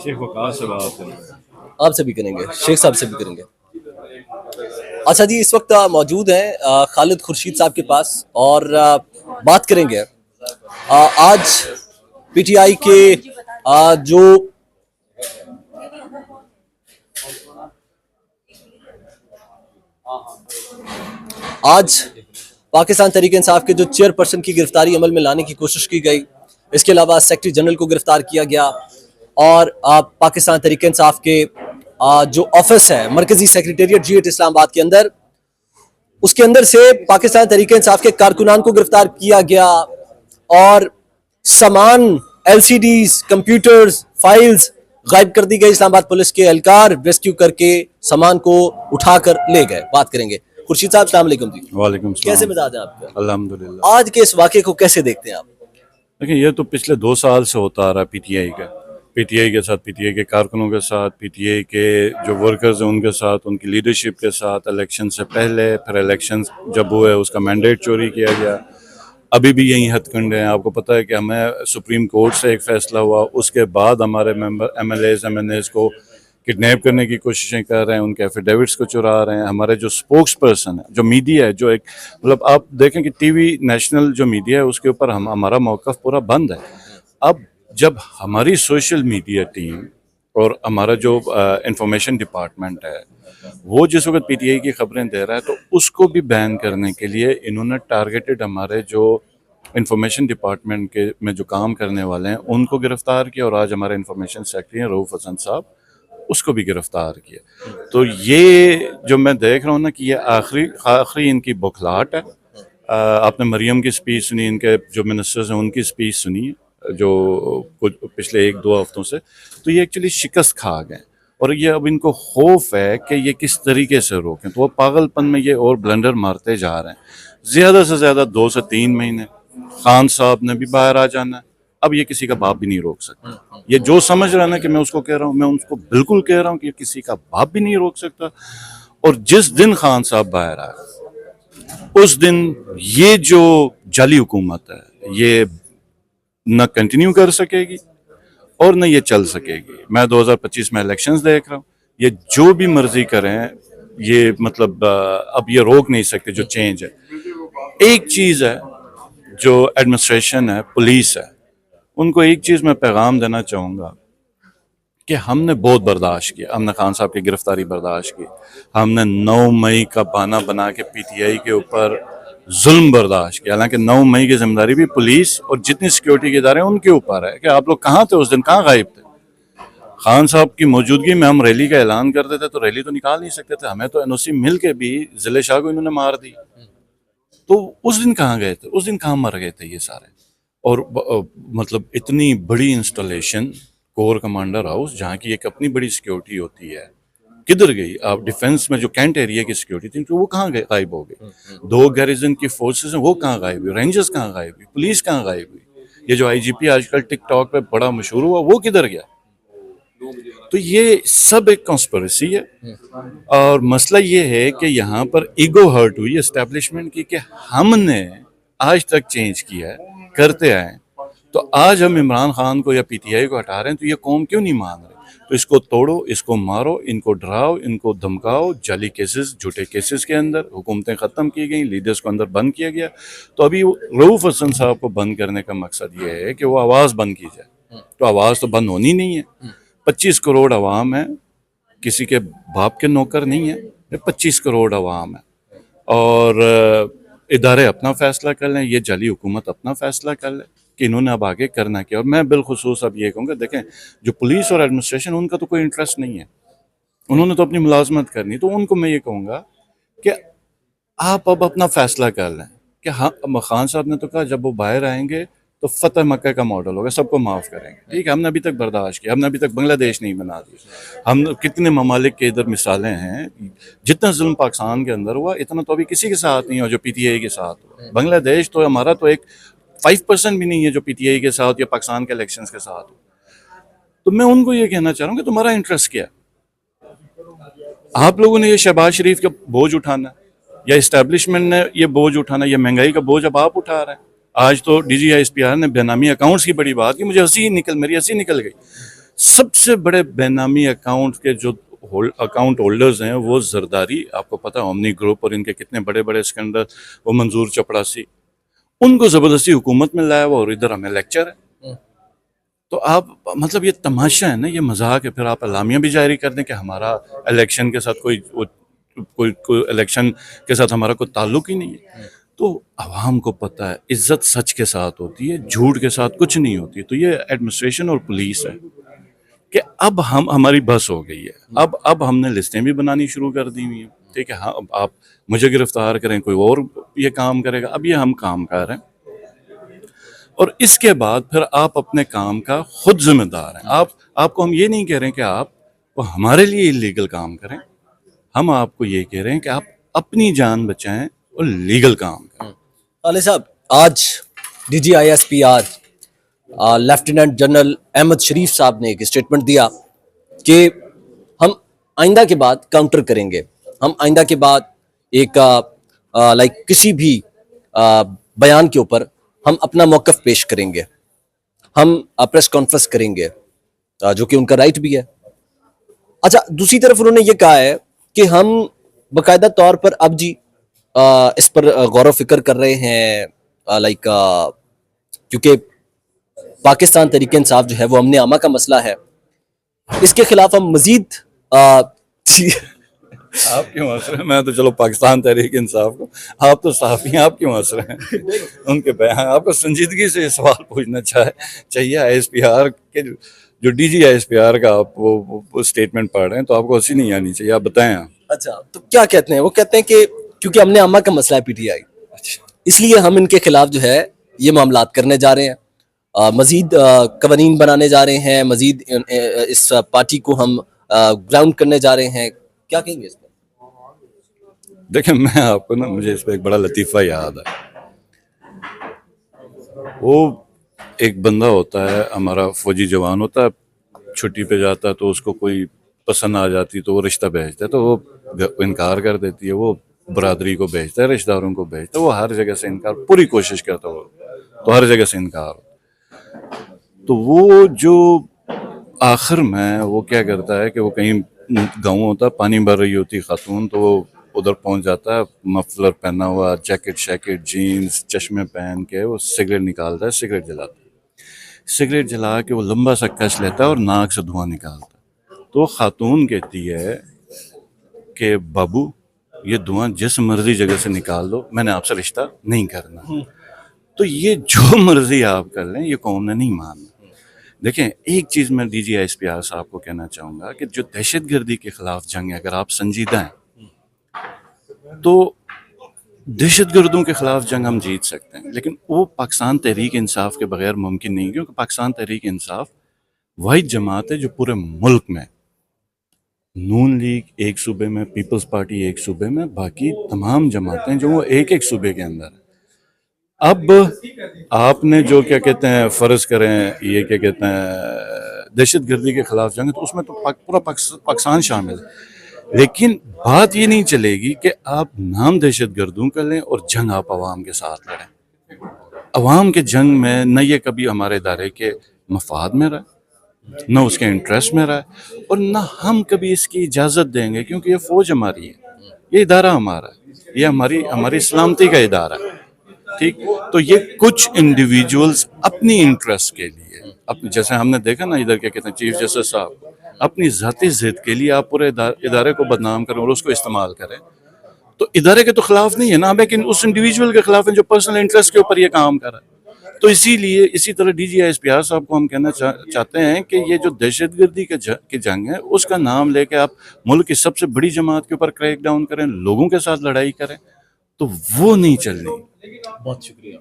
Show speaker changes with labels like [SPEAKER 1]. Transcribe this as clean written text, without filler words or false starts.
[SPEAKER 1] شیخ وقار سے بات ہے.
[SPEAKER 2] آپ سے بھی کریں گے، شیخ صاحب سے بھی کریں گے. اچھا جی، اس وقت موجود ہیں خالد خورشید صاحب کے پاس، اور بات کریں گے آج پی ٹی آئی کے جو آج پاکستان تحریک انصاف کے جو چیئر پرسن کی گرفتاری عمل میں لانے کی کوشش کی گئی، اس کے علاوہ سیکرٹری جنرل کو گرفتار کیا گیا، اور پاکستان تحریک انصاف کے جو آفس ہے مرکزی سیکریٹریٹ جی ایٹ اسلام آباد کے اندر، اس کے اندر سے پاکستان تحریک انصاف کے کارکنان کو گرفتار کیا گیا، اور سامان L C Ds, computers, files غائب کر دی گئی. اسلام آباد پولیس کے اہلکار ریسکیو کر کے سامان کو اٹھا کر لے گئے. بات کریں گے. خورشید صاحب السلام علیکم جی.
[SPEAKER 1] وعلیکم السلام.
[SPEAKER 2] کیسے مزاج ہیں آپ کا؟
[SPEAKER 1] الحمدللہ.
[SPEAKER 2] آج کے اس واقعے کو کیسے دیکھتے ہیں آپ؟
[SPEAKER 1] دیکھیں، یہ تو پچھلے 2 سال سے ہوتا آ رہا ہے پی ٹی آئی کا. پی ٹی آئی کے ساتھ، پی ٹی آئی کے کارکنوں کے ساتھ، پی ٹی آئی کے جو ورکرز ہیں ان کے ساتھ، ان کی لیڈرشپ کے ساتھ، الیکشن سے پہلے، پھر الیکشن جب ہوئے اس کا مینڈیٹ چوری کیا گیا. ابھی بھی یہی ہتھ کنڈے ہیں. آپ کو پتہ ہے کہ ہمیں سپریم کورٹ سے ایک فیصلہ ہوا، اس کے بعد ہمارے member M L As, M N As کو کڈنیپ کرنے کی کوششیں کر رہے ہیں، ان کے ایفیڈیوٹس کو چرا رہے ہیں. ہمارے جو سپوکس پرسن ہے، جو میڈیا ہے، جو ایک مطلب آپ دیکھیں کہ ٹی وی نیشنل جو میڈیا ہے اس کے اوپر ہمارا موقف پورا بند ہے. اب جب ہماری سوشل میڈیا ٹیم اور ہمارا جو انفارمیشن ڈپارٹمنٹ ہے وہ جس وقت پی ٹی آئی کی خبریں دے رہا ہے، تو اس کو بھی بین کرنے کے لیے انہوں نے ٹارگیٹڈ ہمارے جو انفارمیشن ڈپارٹمنٹ کے میں جو کام کرنے والے ہیں ان کو گرفتار کیا، اور آج ہمارے انفارمیشن سیکرٹری ہیں رؤوف حسن صاحب، اس کو بھی گرفتار کیا. تو یہ جو میں دیکھ رہا ہوں نا کہ یہ آخری ان کی بکھلاہٹ ہے. آپ نے مریم کی سپیچ سنی، ان کے جو منسٹرز ہیں ان کی سپیچ سنی جو کچھ پچھلے 1-2 ہفتوں سے، تو یہ ایکچولی شکست کھا گئے، اور یہ اب ان کو خوف ہے کہ یہ کس طریقے سے روکیں. تو وہ پاگل پن میں یہ اور بلنڈر مارتے جا رہے ہیں. زیادہ سے زیادہ 2 سے 3 مہینے خان صاحب نے بھی باہر آ جانا ہے. اب یہ کسی کا باپ بھی نہیں روک سکتا. یہ جو سمجھ رہا ہے نا کہ میں اس کو کہہ رہا ہوں، میں اس کو بالکل کہہ رہا ہوں کہ کسی کا باپ بھی نہیں روک سکتا. اور جس دن خان صاحب باہر آئے اس دن یہ جو جعلی حکومت ہے یہ نہ کنٹینیو کر سکے گی اور نہ یہ چل سکے گی. میں 2025 میں الیکشنز دیکھ رہا ہوں، یہ جو بھی مرضی کریں یہ مطلب اب یہ روک نہیں سکتے جو چینج ہے. ایک چیز ہے جو ایڈمنسٹریشن ہے، پولیس ہے، ان کو ایک چیز میں پیغام دینا چاہوں گا کہ ہم نے بہت برداشت کیا. ہم نے خان صاحب کی گرفتاری برداشت کی، ہم نے 9 مئی کا بہانہ بنا کے پی ٹی آئی کے اوپر ظلم برداشت کیا. حالانکہ 9 مئی کی ذمہ داری بھی پولیس اور جتنی سیکیورٹی کے ادارے ہیں ان کے اوپر ہے کہ آپ لوگ کہاں تھے اس دن، کہاں غائب تھے. خان صاحب کی موجودگی میں ہم ریلی کا اعلان کرتے تھے تو ریلی تو نکال نہیں سکتے تھے. ہمیں تو این او سی مل کے بھی ضلع شاہ کو انہوں نے مار دی. تو اس دن کہاں گئے تھے، اس دن کہاں مر گئے تھے یہ سارے. اور مطلب اتنی بڑی انسٹالیشن کور کمانڈر ہاؤس جہاں کی ایک اپنی بڑی سیکیورٹی ہوتی ہے کدھر گئی؟ آپ ڈیفنس میں جو کینٹ ایریا کی سیکیورٹی تھی وہ کہاں غائب ہو گئی؟ 2 گیریزن کی فورسز ہیں وہ کہاں غائب ہوئی؟ رینجرز کہاں غائب ہوئی؟ پولیس کہاں غائب ہوئی؟ یہ جو آئی جی پی آج کل ٹک ٹاک پہ بڑا مشہور ہوا وہ کدھر گیا؟ تو یہ سب ایک کانسپریسی ہے. اور مسئلہ یہ ہے کہ یہاں پر ایگو ہرٹ ہوئی اسٹیبلشمنٹ کی کہ ہم نے آج تک چینج کیا ہے، کرتے آئے، تو آج ہم عمران خان کو یا پی ٹی آئی کو ہٹا رہے ہیں تو یہ قوم کیوں نہیں مان رہے؟ تو اس کو توڑو، اس کو مارو، ان کو ڈراؤ، ان کو دھمکاؤ. جعلی کیسز، جھوٹے کیسز کے اندر حکومتیں ختم کی گئیں، لیڈرز کو اندر بند کیا گیا. تو ابھی رؤوف حسن صاحب کو بند کرنے کا مقصد یہ ہے کہ وہ آواز بند کی جائے. تو آواز تو بند ہونی نہیں ہے. 25 کروڑ عوام ہے، کسی کے باپ کے نوکر نہیں ہے، 25 کروڑ عوام ہے. اور ادارے اپنا فیصلہ کر لیں، یہ جعلی حکومت اپنا فیصلہ کر لے کہ انہوں نے اب آگے کرنا کیا. اور میں بالخصوص اب یہ کہوں گا، دیکھیں جو پولیس اور ایڈمنسٹریشن ان کا تو کوئی انٹرسٹ نہیں ہے، انہوں نے تو اپنی ملازمت کرنی. تو ان کو میں یہ کہوں گا کہ آپ اب اپنا فیصلہ کر لیں کہ ہاں خان صاحب نے تو کہا جب وہ باہر آئیں گے تو فتح مکہ کا ماڈل ہوگا، سب کو معاف کریں گے. ٹھیک ہے، ہم نے ابھی تک برداشت کیا، ہم نے ابھی تک بنگلہ دیش نہیں بنا دیا. ہم کتنے ممالک کے ادھر مثالیں ہیں، جتنا ظلم پاکستان کے اندر ہوا اتنا تو ابھی کسی کے ساتھ نہیں ہوا جو پی ٹی آئی کے ساتھ ہوا. بنگلہ دیش تو ہمارا تو ایک 5% بھی نہیں ہے جو پی ٹی آئی کے ساتھ یا پاکستان کے الیکشنز کے ساتھ ہو. تو میں ان کو یہ کہنا چاہ رہا ہوں کہ تمہارا انٹرسٹ کیا؟ آپ لوگوں نے یہ شہباز شریف کا بوجھ اٹھانا یا اسٹیبلشمنٹ نے یہ بوجھ اٹھانا، یا مہنگائی کا بوجھ اب آپ اٹھا رہے ہیں. آج تو D G I S P R نے بے نامی اکاؤنٹس کی بڑی بات کی، مجھے میری ہنسی نکل گئی. سب سے بڑے بے نامی اکاؤنٹ کے جو اکاؤنٹ ہولڈرز ہیں وہ زرداری، آپ کو پتہ اومنی گروپ اور ان کے کتنے بڑے بڑے اسکینڈل، وہ منظور چپڑاسی، ان کو زبردستی حکومت میں لایا ہوا اور ادھر ہمیں لیکچر ہے. تو آپ مطلب یہ تماشا ہے نا، یہ مذاق ہے. پھر آپ اعلامیہ بھی جاری کر دیں کہ ہمارا الیکشن کے ساتھ کوئی الیکشن کے ساتھ ہمارا کوئی تعلق ہی نہیں ہے. تو عوام کو پتہ ہے عزت سچ کے ساتھ ہوتی ہے، جھوٹ کے ساتھ کچھ نہیں ہوتی. تو یہ ایڈمنسٹریشن اور پولیس ہے کہ اب ہماری بس ہو گئی ہے. اب ہم نے لسٹیں بھی بنانی شروع کر دی ہوئی ہیں. ٹھیک ہے، ہاں اب آپ مجھے گرفتار کریں، کوئی اور یہ کام کرے گا. اب یہ ہم کام کر رہے ہیں اور اس کے بعد پھر آپ اپنے کام کا خود ذمہ دار ہیں. آپ کو ہم یہ نہیں کہہ رہے ہیں کہ آپ وہ ہمارے لیے لیگل کام کریں، ہم آپ کو یہ کہہ رہے ہیں کہ آپ اپنی جان بچائیں اور لیگل کام کریں.
[SPEAKER 2] علی صاحب، آج D G I S P R lieutenant general Ahmed Sharif صاحب نے ایک اسٹیٹمنٹ دیا کہ ہم آئندہ کے بعد کاؤنٹر کریں گے. ہم آئندہ کے بعد ایک کسی بھی بیان کے اوپر ہم اپنا موقف پیش کریں گے، ہم پریس کانفرنس کریں گے، جو کہ ان کا رائٹ بھی ہے. اچھا، دوسری طرف انہوں نے یہ کہا ہے کہ ہم باقاعدہ طور پر اب جی اس پر غور و فکر کر رہے ہیں، کیونکہ پاکستان تحریک انصاف جو ہے وہ امن عامہ کا مسئلہ ہے، اس کے خلاف ہم مزید
[SPEAKER 1] آپ کیوں ہنس رہے ہیں؟ میں تو چلو پاکستان تحریک انصاف کو، آپ تو صحافی ہیں، آپ کیوں ہنس رہے ہیں؟ ان کے بیان، آپ کو سنجیدگی سے یہ سوال پوچھنا چاہیے. آئی ایس پی آر کے جو D G I S P R کا آپ وہ اسٹیٹمنٹ پڑھ رہے ہیں تو آپ کو ہنسی نہیں آنی چاہیے. آپ بتائیں.
[SPEAKER 2] اچھا، تو کیا کہتے ہیں؟ وہ کہتے ہیں کہ کیونکہ امن عامہ کا مسئلہ ہے پی ٹی آئی، اس لیے ہم ان کے خلاف جو ہے یہ معاملات کرنے جا رہے ہیں، مزید قوانین بنانے جا رہے ہیں، مزید اس پارٹی کو ہم گراؤنڈ کرنے جا رہے ہیں. کیا کہیں گے اس پر؟
[SPEAKER 1] دیکھیں، میں آپ کو نا، مجھے اس پہ ایک بڑا لطیفہ یاد ہے. وہ ایک بندہ ہوتا ہے ہمارا، فوجی جوان ہوتا ہے، چھٹی پہ جاتا ہے تو اس کو کوئی پسند آ جاتی تو وہ رشتہ بھیجتا ہے، تو وہ انکار کر دیتی ہے. وہ برادری کو بھیجتا ہے، رشتہ داروں کو بھیجتا ہے، وہ ہر جگہ سے انکار، پوری کوشش کرتا ہے وہ، تو ہر جگہ سے انکار. تو وہ جو آخر میں وہ کیا کرتا ہے کہ وہ کہیں گاؤں ہوتا ہے، پانی بھر رہی ہوتی خاتون، تو وہ ادھر پہنچ جاتا ہے، مفلر پہنا ہوا، جیکٹ جینز، چشمے پہن کے، وہ سگریٹ نکالتا ہے، سگریٹ جلاتا ہے. سگریٹ جلا کے وہ لمبا سا کش لیتا ہے اور ناک سے دھواں نکالتا ہے. تو خاتون کہتی ہے کہ بابو، یہ دھواں جس مرضی جگہ سے نکال دو، میں نے آپ سے رشتہ نہیں کرنا. تو یہ جو مرضی آپ کر لیں، یہ قوم نے نہیں ماننا. دیکھیں، ایک چیز میں D G I S P R صاحب کو کہنا چاہوں گا کہ جو دہشت گردی کے خلاف جنگ ہے، اگر آپ سنجیدہ ہیں تو دہشت گردوں کے خلاف جنگ ہم جیت سکتے ہیں، لیکن وہ پاکستان تحریک انصاف کے بغیر ممکن نہیں، کیونکہ پاکستان تحریک انصاف واحد جماعت ہے جو پورے ملک میں، نون لیگ ایک صوبے میں، پیپلز پارٹی ایک صوبے میں، باقی تمام جماعتیں جو وہ ایک صوبے کے اندر ہیں. اب آپ نے جو کیا کہتے ہیں فرض کریں، یہ کیا کہتے ہیں دہشت گردی کے خلاف جنگ، تو اس میں تو پورا پاکستان شامل ہے. لیکن بات یہ نہیں چلے گی کہ آپ نام دہشت گردوں کا لیں اور جنگ آپ عوام کے ساتھ لڑیں. عوام کے جنگ میں نہ یہ کبھی ہمارے ادارے کے مفاد میں رہے، نہ اس کے انٹرسٹ میں رہے، اور نہ ہم کبھی اس کی اجازت دیں گے، کیونکہ یہ فوج ہماری ہے، یہ ادارہ ہمارا ہے، یہ ہماری سلامتی کا ادارہ ہے. ٹھیک، تو یہ کچھ انڈیویجولز اپنی انٹرسٹ کے لیے، جیسے ہم نے دیکھا نا ادھر کیا کہتے ہیں چیف جسٹس صاحب، اپنی ذاتی ضد کے لیے آپ پورے ادارے کو بدنام کریں اور اس کو استعمال کریں. تو ادارے کے تو خلاف نہیں ہے نا، لیکن اس انڈیویجول کے خلاف ہیں جو پرسنل انٹرسٹ کے اوپر یہ کام کر رہا ہے. تو اسی طرح D G I S P R صاحب کو ہم کہنا چاہتے ہیں کہ یہ جو دہشت گردی کی جنگ ہے، اس کا نام لے کے آپ ملک کی سب سے بڑی جماعت کے اوپر کریک ڈاؤن کریں، لوگوں کے ساتھ لڑائی کریں، تو وہ نہیں چلنی.
[SPEAKER 2] بہت شکریہ.